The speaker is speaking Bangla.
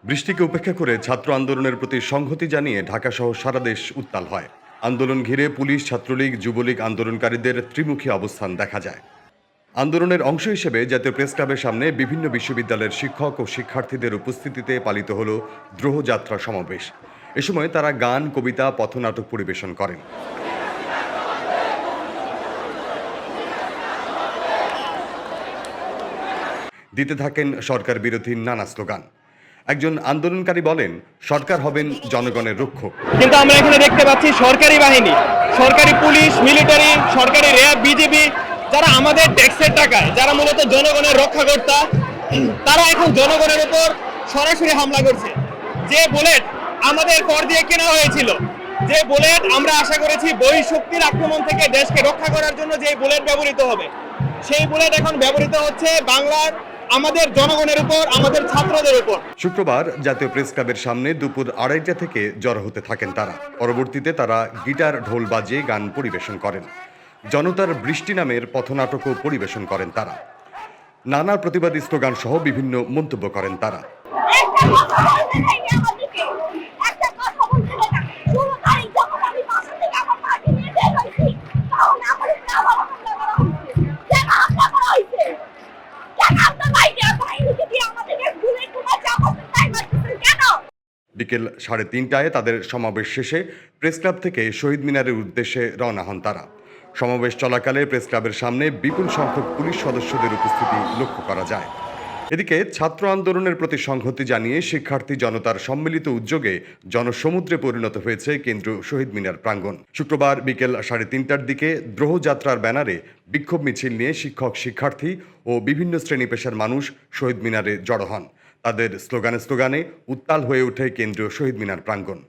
বৃষ্টিকে উপেক্ষা করে ছাত্র আন্দোলনের প্রতি সংহতি জানিয়ে ঢাকা সহ সারা দেশ উত্তাল হয়। আন্দোলন ঘিরে পুলিশ, ছাত্রলীগ, যুবলীগ আন্দোলনকারীদের ত্রিমুখী অবস্থান দেখা যায়। আন্দোলনের অংশ হিসেবে জাতীয় প্রেস ক্লাবের সামনে বিভিন্ন বিশ্ববিদ্যালয়ের শিক্ষক ও শিক্ষার্থীদের উপস্থিতিতে পালিত হল দ্রোহযাত্রা সমাবেশ। এ সময় তারা গান, কবিতা, পথনাটক পরিবেশন করেন। দিতে থাকেন সরকার বিরোধী নানা স্লোগান। একজন আন্দোলনকারী বলেন, সরকার হবেন জনগণের রক্ষক। কিন্তু আমরা এখানে দেখতে পাচ্ছি সরকারি বাহিনী, সরকারি পুলিশ, মিলিটারি, সরকারি র্যাব, বিজেপি, যারা আমাদের ট্যাক্সের টাকায়, যারা মূলত জনগণের রক্ষাকর্তা, তারা এখন জনগণের উপর সরাসরি হামলা করছে। যে বুলেট আমাদের কর দিয়ে কেনা হয়েছিল, যে বুলেট আমরা আশা করেছি বহিঃশক্তির আক্রমণ থেকে দেশকে রক্ষা করার জন্য যে বুলেট ব্যবহৃত হবে, সেই বুলেট এখন ব্যবহৃত হচ্ছে বাংলার আমাদের জনগণের উপর, আমাদের ছাত্রদের উপর। শুক্রবার জাতীয় প্রেস ক্লাবের সামনে দুপুর 2:30টা থেকে জড়ো হতে থাকেন তারা। পরবর্তীতে তারা গিটার, ঢোল বাজিয়ে গান পরিবেশন করেন। জনতার বৃষ্টি নামের পথনাটকও পরিবেশন করেন তারা। নানা প্রতিবাদী স্লোগান সহ বিভিন্ন মন্তব্য করেন তারা। বিকেল 3:30টায় তাদের সমাবেশ শেষে প্রেস ক্লাব থেকে শহীদ মিনারের উদ্দেশ্যে রওনা হন তারা। সমাবেশ চলাকালে প্রেস ক্লাবের সামনে বিপুল সংখ্যক পুলিশ সদস্যদের উপস্থিতি লক্ষ্য করা যায়। এদিকে ছাত্র আন্দোলনের প্রতি সংহতি জানিয়ে শিক্ষার্থী জনতার সম্মিলিত উদ্যোগে জনসমুদ্রে পরিণত হয়েছে কেন্দ্রীয় শহীদ মিনার প্রাঙ্গণ। শুক্রবার বিকেল 3:30টার দিকে দ্রোহযাত্রার ব্যানারে বিক্ষোভ মিছিল নিয়ে শিক্ষক, শিক্ষার্থী ও বিভিন্ন শ্রেণী পেশার মানুষ শহীদ মিনারে জড়ো হন। তাদের স্লোগানে উত্তাল হয়ে ওঠে কেন্দ্রীয় শহীদ মিনার প্রাঙ্গণ।